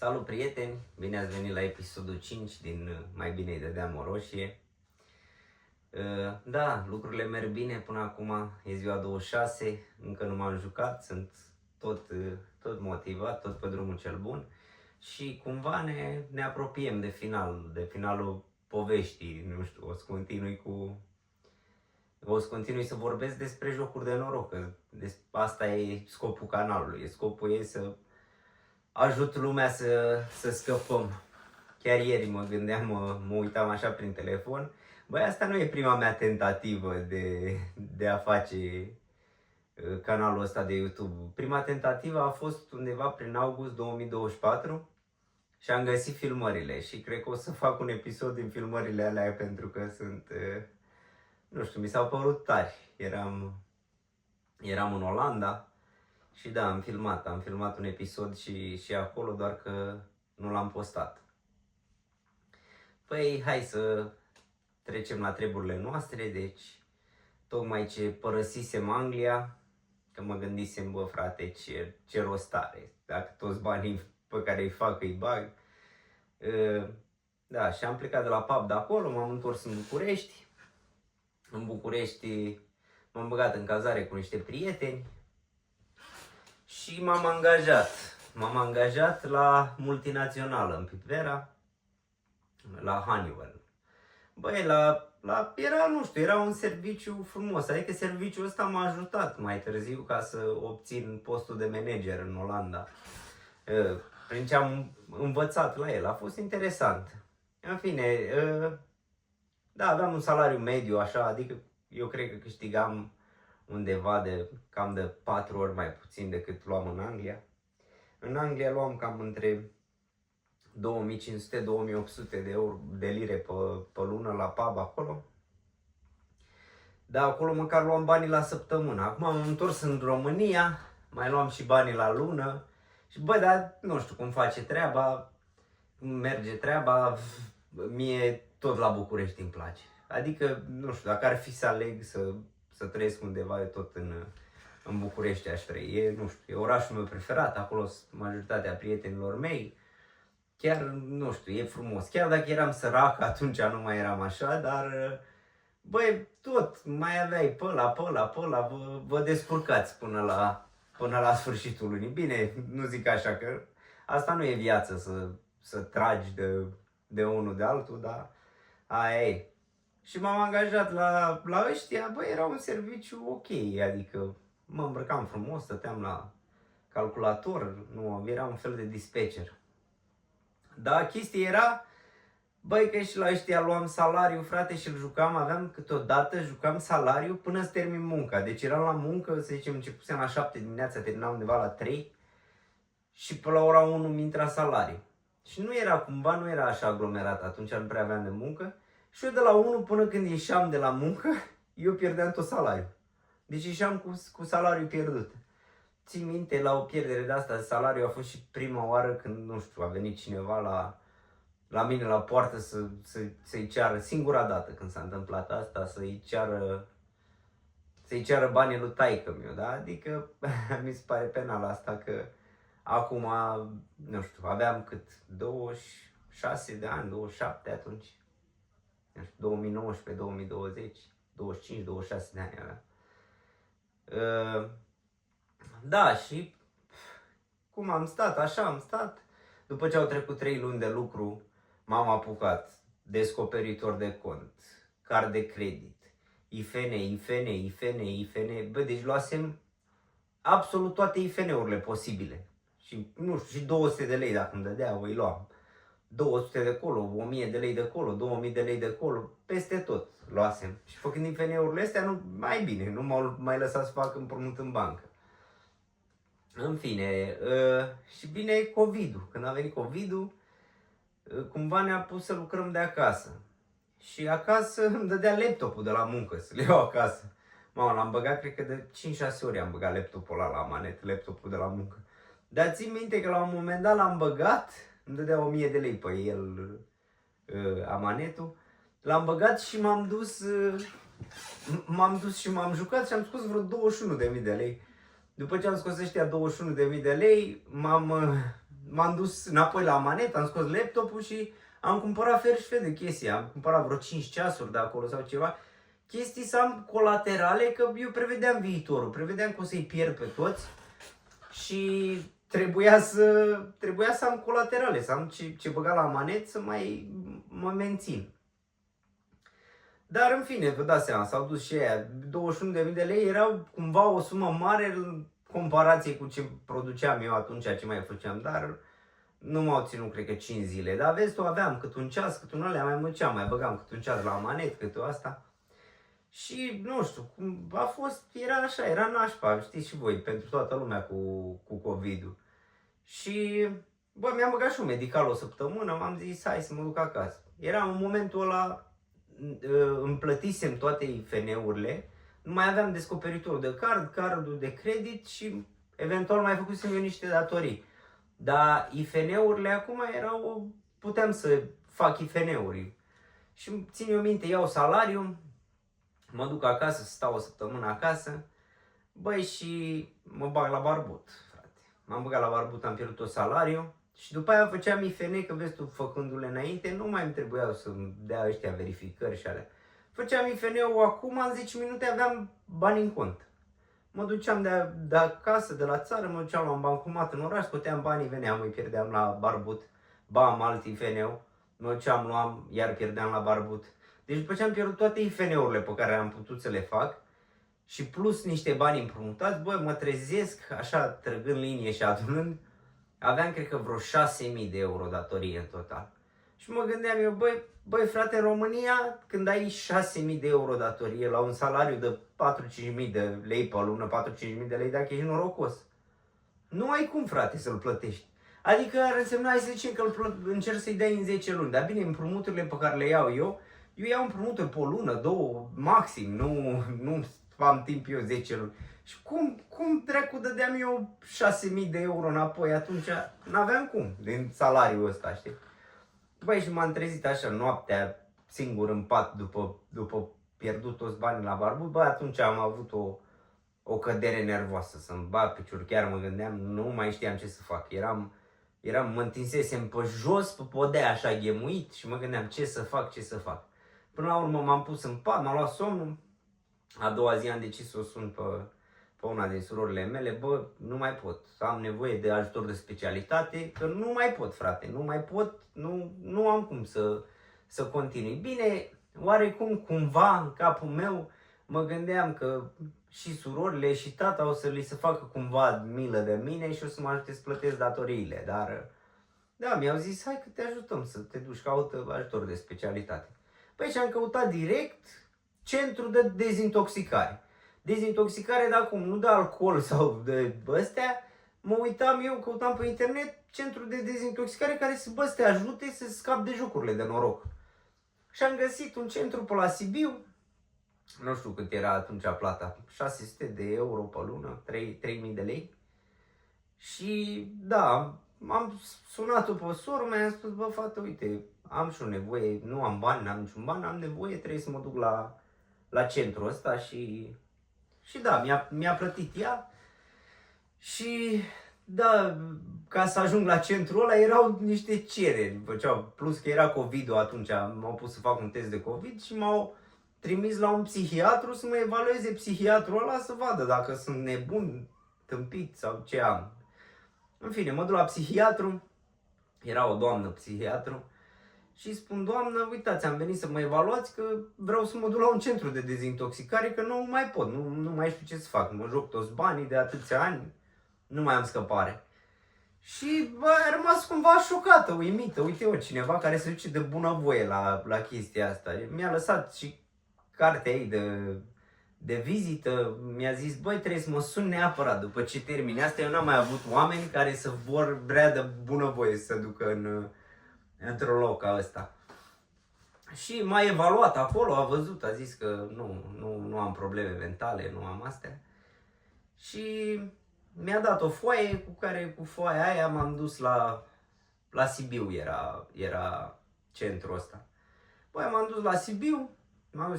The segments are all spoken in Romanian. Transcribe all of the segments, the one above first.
Salut prieteni, bine ați venit la episodul 5 din Mai bine îi dădeam o roșie. Da, lucrurile merg bine până acum, e ziua 26, încă nu m-am jucat, sunt tot motivat, tot pe drumul cel bun și cumva ne apropiem de finalul poveștii, nu știu, o să continui să vorbesc despre jocuri de noroc, că asta e scopul canalului, scopul e să ajut lumea să scăpăm. Chiar ieri mă gândeam, mă uitam așa prin telefon. Băi, asta nu e prima mea tentativă de a face canalul ăsta de YouTube. Prima tentativă a fost undeva prin august 2024 și am găsit filmările și cred că o să fac un episod din filmările alea pentru că sunt, nu știu, mi s-au părut tari. Eram în Olanda. Și da, am filmat un episod și acolo, doar că nu l-am postat. Păi, hai să trecem la treburile noastre, deci tocmai ce părăsisem Anglia, că mă gândisem, bă frate, ce rost are, dacă toți banii pe care îi fac îi bag. Da, și am plecat de la pub de acolo, m-am întors în București. În București m-am băgat în cazare cu niște prieteni. Și m-am angajat la multinațională în Pipera, la Honeywell. Băi, era un serviciu frumos, adică serviciul ăsta m-a ajutat mai târziu ca să obțin postul de manager în Olanda. Prin ce am învățat la el, a fost interesant. În fine, da, aveam un salariu mediu așa, adică eu cred că câștigam undeva cam de 4 ori mai puțin decât luam în Anglia. În Anglia luam cam între 2500-2800 de lire pe lună la pub acolo. Dar acolo măcar luam banii la săptămână. Acum am întors în România, mai luam și banii la lună. Și bă, dar nu știu cum face treaba, cum merge treaba, mie tot la București îmi place. Adică, nu știu, dacă ar fi să aleg să trăiesc undeva, eu tot în București aș trăi. Nu știu, e orașul meu preferat, acolo sunt majoritatea prietenilor mei. Chiar, nu știu, e frumos. Chiar dacă eram sărac, atunci nu mai eram așa, dar băi, tot, mai aveai pe ăla, vă descurcați până la sfârșitul lunii. Bine, nu zic așa că asta nu e viață să tragi de unul de altul, dar aia e. Și m-am angajat la ăștia, băi, era un serviciu ok, adică mă îmbrăcam frumos, stăteam la calculator, nu, era un fel de dispatcher. Dar chestia era, băi, că și la ăștia luam salariu, frate, și îl jucam, câteodată jucam salariu până să termin munca. Deci eram la muncă, să zicem, începusem la 7 dimineața, terminam undeva la 3 și pe la ora 1 mi intra salariu. Și nu era așa aglomerat, atunci nu prea aveam de muncă. Și eu de la 1 până când ieșeam de la muncă, eu pierdeam tot salariul. Deci ieșeam cu salariul pierdut. Țin minte, la o pierdere de asta de salariu a fost și prima oară când, nu știu, a venit cineva la mine la poartă să-i ceară, singura dată când s-a întâmplat asta, să-i ceară banii lui taică-miu, da? Adică mi se pare penal asta că acum, nu știu, aveam cât 26 de ani, 27 atunci. 2019, 2020, 25, 26 de ani aveam. Da, și cum am stat, așa am stat. După ce au trecut 3 luni de lucru, m-am apucat descoperitor de cont, card de credit, IFN. Bă, deci luasem absolut toate IFN-urile posibile. Și nu știu, și 200 de lei dacă îmi dădea, îi luam. 200 de colo, 1000 de lei de colo, 2000 de lei de colo, peste tot luasem. Și făcând IFN-urile astea, mai bine, nu m-au mai lăsat să fac împrumut în bancă. În fine, și bine COVID-ul. Când a venit COVID-ul, cumva ne-a pus să lucrăm de acasă. Și acasă îmi dădea laptopul de la muncă, să le iau acasă. Mamă, l-am băgat, cred că de 5-6 ori am băgat laptopul ăla la manet, laptopul de la muncă. Dar țin minte că la un moment dat l-am băgat, îmi dădea 1000 de lei pe el, amanetul. L-am băgat și m-am dus și m-am jucat și am scos vreo 21.000 de lei. După ce am scos ăștia 21.000 de lei, m-am dus înapoi la manet, am scos laptopul și am cumpărat fer și fel de chestii. Am cumpărat vreo 5 ceasuri de acolo sau ceva. Chestii să am colaterale, că eu prevedeam viitorul, prevedeam că o să-i pierd pe toți și trebuia să am colaterale, să am ce băga la manet să mai mă mențin. Dar în fine, vă dați seama, s-au dus și aia. 21.000 de lei erau cumva o sumă mare în comparație cu ce produceam eu atunci, ce mai făceam, dar nu m-au ținut, cred că 5 zile. Dar vezi tu, aveam cât un ceas, cât un alea, mai măceam, mai băgam cât un ceas la manet, cât o asta. Și nu știu, a fost, era așa, era nașpa, știți și voi, pentru toată lumea cu COVID-ul. Și, bă, mi-am băgat și un medical o săptămână, m-am zis, hai să mă duc acasă. Era în momentul ăla, îmi plătisem toate IFN-urile, nu mai aveam descoperitor de cardul de credit și eventual mai făcusem eu niște datorii. Dar IFN-urile acum puteam să fac IFN-uri. Și țin eu minte, iau salariu, mă duc acasă, stau o săptămână acasă, băi, și mă bag la barbut, frate. M-am băgat la barbut, am pierdut tot salariu și după aia făceam IFN, că vezi tu, făcându-le înainte, nu mai îmi trebuiau să-mi dea ăștia verificări și alea. Făceam IFN-ul acum, în 10 minute aveam bani în cont. Mă duceam de acasă, de la țară, mă duceam la un bancomat în oraș, scoteam banii, veneam, îi pierdeam la barbut, bam, alt IFN-ul, mă duceam, luam, iar pierdeam la barbut. Deci după ce am pierdut toate IFN-urile pe care am putut să le fac și plus niște bani împrumutați, băi, mă trezesc așa, trăgând linie și adunând, aveam cred că vreo 6.000 de euro datorie în total. Și mă gândeam eu, băi frate, în România, când ai 6.000 de euro datorie la un salariu de 4-5.000 de lei pe lună, 4-5.000 de lei, dacă ești norocos, nu ai cum, frate, să-l plătești. Adică ar însemna, hai să zicem că încerci să-i dai în 10 luni, dar bine, împrumuturile pe care le iau eu iau împrumuturi pe o lună, 2, maxim, nu am timp eu 10 luni. Și cum dracu dădeam eu 6.000 de euro înapoi atunci? N-aveam cum, din salariul ăsta, știi? Băi, și m-am trezit așa noaptea, singur în pat, după pierdut toți banii la barbut. Băi, atunci am avut o cădere nervoasă, să-mi bag picior, chiar mă gândeam, nu mai știam ce să fac. Mă întinsesem pe jos, pe podea așa ghemuit și mă gândeam ce să fac. Până la urmă m-am pus în pat, m-am luat somnul. A doua zi am decis să o sun pe una din surorile mele. Bă, nu mai pot, am nevoie de ajutor de specialitate, că nu mai pot, frate, nu mai pot, nu am cum să continui. Bine, oarecum, cumva, în capul meu, mă gândeam că și surorile și tata o să li se facă cumva milă de mine și o să mă ajute să plătesc datoriile, dar da, mi-au zis, hai că te ajutăm să te duci, caută ajutor de specialitate. Păi și am căutat direct centru de dezintoxicare. Dezintoxicare de acum, nu de alcool sau de astea. Mă uitam eu, căutam pe internet centru de dezintoxicare care să te ajute să scapi de jocurile de noroc. Și am găsit un centru pe la Sibiu, nu știu cât era atunci plata, 600 de euro pe lună, 3.000 de lei. Și da, am sunat-o pe soră, mi-a spus, bă, fată, uite, am și o nevoie, nu am bani, n-am niciun bani, am nevoie, trebuie să mă duc la centrul ăsta și da, mi-a plătit ea și da, ca să ajung la centrul ăla erau niște cereri, făceau, plus că era COVID-ul atunci, m-au pus să fac un test de COVID și m-au trimis la un psihiatru să mă evalueze psihiatrul ăla să vadă dacă sunt nebun, tâmpit sau ce am. În fine, mă duc la psihiatru, era o doamnă psihiatru și spun, doamnă, uitați, am venit să mă evaluați că vreau să mă duc la un centru de dezintoxicare, că nu mai pot, nu mai știu ce să fac, mă joc toți banii de atâția ani, nu mai am scăpare. Și bă, a rămas cumva șocată, uimită, uite eu, cineva care se duce de bunăvoie la chestia asta. Mi-a lăsat și cartea ei de vizită, mi-a zis, băi, trebuie să mă sun neapărat după ce termine asta. Eu n-am mai avut oameni care să vrea de bunăvoie să se ducă într-un loc ca ăsta. Și m-a evaluat acolo, a văzut, a zis că nu am probleme mentale, nu am astea. Și mi-a dat o foaie cu foaia aia m-am dus la Sibiu, era centrul ăsta. Păi m-am dus la Sibiu, m-am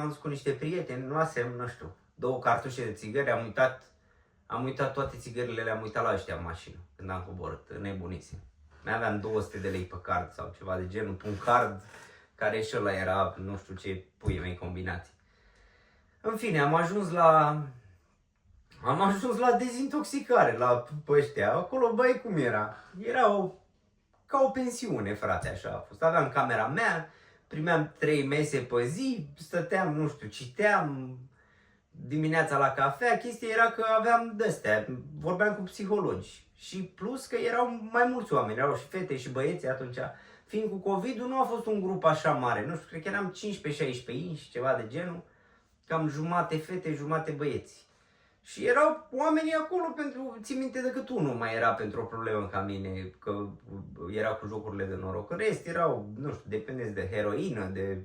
dus cu niște prieteni, luasem, nu știu, 2 cartușe de țigări, am uitat Am uitat toate țigările, le-am uitat la ăștia în mașină când am coborât, nebunisem. Mai aveam 200 de lei pe card sau ceva de genul, pe un card care și ăla era, nu știu ce puii mei combinații. În fine, am ajuns la dezintoxicare, la ăștia. Acolo, băi, cum era? Era ca o pensiune, frate, așa a fost. Aveam camera mea, primeam 3 mese pe zi, stăteam, nu știu, citeam dimineața la cafea. Chestia era că aveam de-astea, vorbeam cu psihologi. Și plus că erau mai mulți oameni, erau și fete și băieți atunci. Fiind cu COVID-ul, nu a fost un grup așa mare, nu știu, cred că eram 15-16 inși, ceva de genul. Cam jumate fete, jumate băieți. Și erau oamenii acolo pentru, țin minte, decât unul mai era pentru o problemă ca mine, că era cu jocurile de noroc. În rest erau, nu știu, dependenți de heroină, de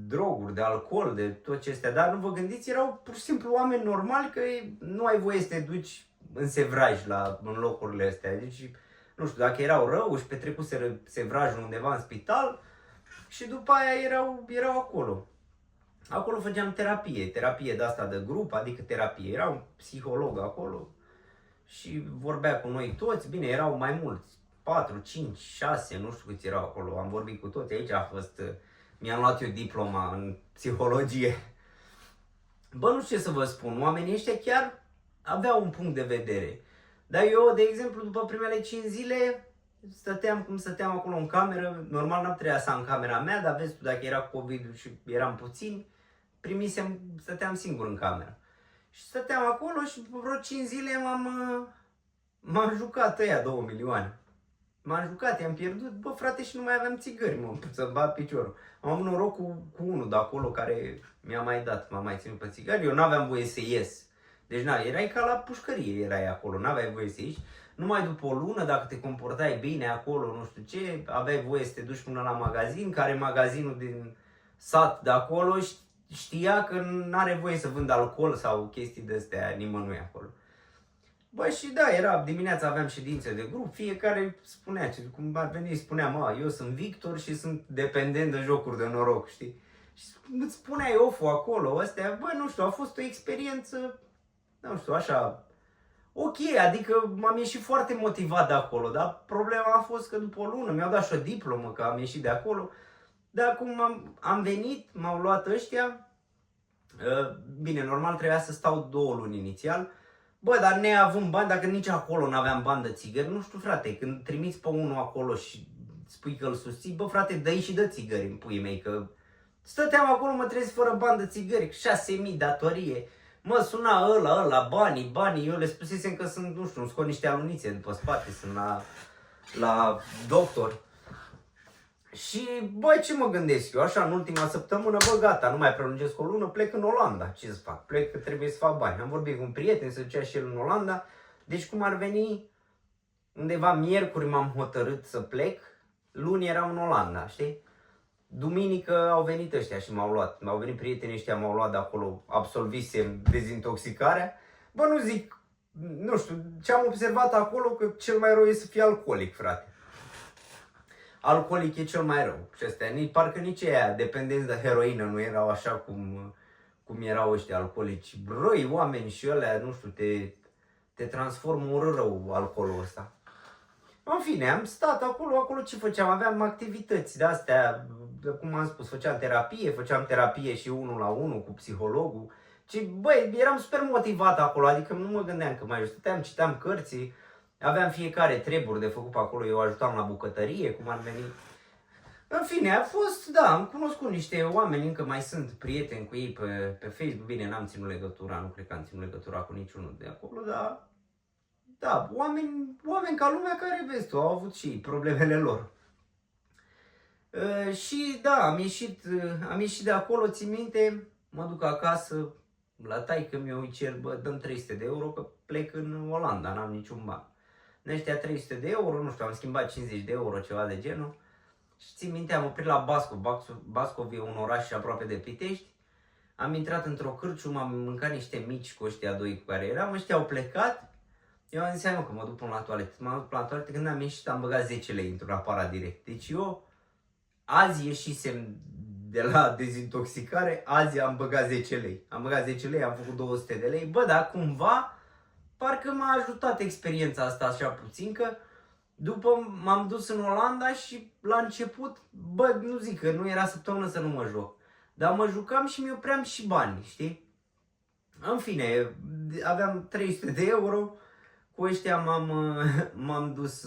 droguri, de alcool, de tot ce astea. Dar nu vă gândiți, erau pur și simplu oameni normali, că nu ai voie să te duci în sevraj în locurile astea. Deci, nu știu, dacă erau rău, își petrecuseră sevrajul undeva în spital și după aia erau acolo. Acolo făceam terapie de asta de grup, adică terapie. Era un psiholog acolo și vorbea cu noi toți. Bine, erau mai mulți, 4, 5, 6, nu știu câți erau acolo. Am vorbit cu toți, aici a fost, mi-am luat eu diploma în psihologie. Bă, nu știu ce să vă spun, oamenii ăștia chiar aveau un punct de vedere. Dar eu, de exemplu, după primele 5 zile, stăteam cum stăteam acolo în cameră. Normal n-am trebuit să am camera mea, dar vezi tu, dacă era COVID și eram puțini, stăteam singur în cameră. Și stăteam acolo și după vreo 5 zile m-am jucat ăia 2 milioane. M-am jucat, i-am pierdut, bă frate, și nu mai aveam țigări, să-mi bat piciorul. Am avut noroc cu unul de acolo care m-a mai ținut pe țigări. Eu n-aveam voie să ies. Deci erai ca la pușcărie, erai acolo, n-aveai voie să ieși. Numai după o lună, dacă te comportai bine acolo, nu știu ce, aveai voie să te duci până la magazin, care magazinul din sat de acolo știa că n-are voie să vândă alcool sau chestii de astea nimănui acolo. Bă, și da, dimineața aveam ședințe de grup, fiecare spunea, cum ar veni, spuneam, eu sunt Victor și sunt dependent de jocuri de noroc, știi? Și îți spuneai oful acolo, astea, bă, nu știu, a fost o experiență, nu știu, așa, ok, adică m-am ieșit foarte motivat de acolo, dar problema a fost că după o lună mi-au dat și o diplomă că am ieșit de acolo. Dar acum am venit, m-au luat ăștia, bine, normal trebuia să stau 2 luni inițial, bă, dar neavând bani, dacă nici acolo n-aveam bani de țigări, nu știu frate, când trimiți pe unul acolo și spui că îl susții, bă frate, dă-i și dă țigări în puii mei, că stăteam acolo, mă trezesc fără bani de țigări, 6.000 datorie, mă suna ăla, banii, eu le spusesem că sunt, nu știu, îmi scot niște alunițe după spate, sunt la doctor. Și, băi, ce mă gândesc eu? Așa, în ultima săptămână, bă, gata, nu mai prelungesc o lună, plec în Olanda. Ce să fac? Plec, că trebuie să fac bani. Am vorbit cu un prieten, se ducea și el în Olanda. Deci, cum ar veni, undeva miercuri m-am hotărât să plec, luni eram în Olanda, știi? Duminică au venit ăștia și m-au luat. Au venit prietenii ăștia, m-au luat de acolo, absolvisem dezintoxicarea. Bă, nu zic, nu știu, ce am observat acolo, că cel mai rău e să fii alcoolic, frate. Alcoolic e cel mai rău. Și astea, parcă nici aia dependenți de heroină nu erau așa cum erau ăștia alcoolici. Răi oameni și ălea, nu știu, te transformă în rău alcoolul ăsta. În fine, am stat acolo ce făceam? Aveam activități de astea, cum am spus, făceam terapie și 1 la 1 cu psihologul. Și băi, eram super motivat acolo, adică nu mă gândeam că mai stăteam, citeam cărți. Aveam fiecare treburi de făcut pe acolo, eu ajutam la bucătărie, cum ar veni. În fine, a fost, da, am cunoscut niște oameni, încă mai sunt prieteni cu ei pe Facebook. Bine, n-am ținut legătura, nu cred că am ținut legătura cu niciunul de acolo, dar da, oameni ca lumea care, vezi tu, au avut și problemele lor. Și da, am ieșit de acolo, țin minte, mă duc acasă, la taică-mi îi cer, bă, dăm 300 de euro că plec în Olanda, n-am niciun ban. De ăștia 300 de euro, nu știu, am schimbat 50 de euro, ceva de genul. Și țin minte, am oprit la Bascov. Bascov e un oraș aproape de Pitești. Am intrat într-o cârciumă, am mâncat niște mici cu ăștia 2 cu care eram. Ăștia au plecat. Eu am zis, că mă duc până la toaletă. M-am dus la toaletă, când am ieșit am băgat 10 lei într-un aparat direct. Deci eu azi ieșisem de la dezintoxicare, azi am băgat 10 lei. Am băgat 10 lei, am făcut 200 de lei. Bă, dar cumva parcă m-a ajutat experiența asta așa puțin, că după m-am dus în Olanda și la început, bă, nu zic că nu era săptămână să nu mă joc, dar mă jucam și mi opream și bani, știi? În fine, aveam 300 de euro, cu ăștia m-am dus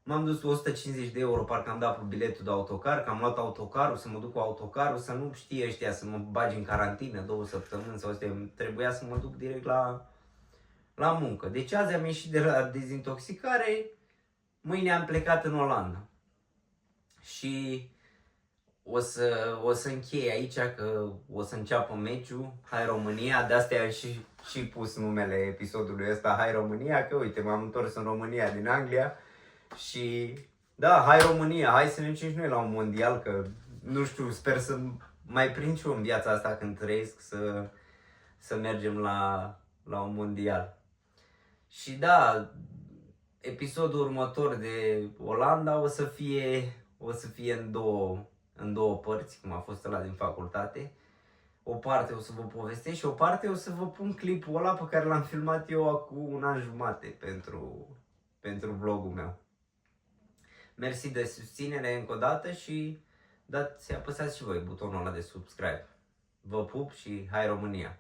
m-am dus cu 150 de euro, parcă am dat pe biletul de autocar, că am luat autocarul, să mă duc cu autocarul, să nu știe ăștia să mă bagi în carantină 2 săptămâni sau astea, trebuia să mă duc direct la muncă. Deci azi am ieșit de la dezintoxicare, mâine am plecat în Olanda. Și o să închei aici, că o să înceapă meciul, Hai România, de asta am și pus numele episodului ăsta, Hai România, că uite, m-am întors în România din Anglia și da, Hai România, hai să ne ducem și noi la un mondial, că nu știu, sper să mai prind și eu în viața asta când trăiesc să mergem la un mondial. Și da, episodul următor de Olanda o să fie în două părți, cum a fost ăla din facultate. O parte o să vă povestesc și o parte o să vă pun clipul ăla pe care l-am filmat eu acum un an jumate pentru vlogul meu. Mersi de susținere încă o dată și apăsați și voi butonul ăla de subscribe. Vă pup și Hai România!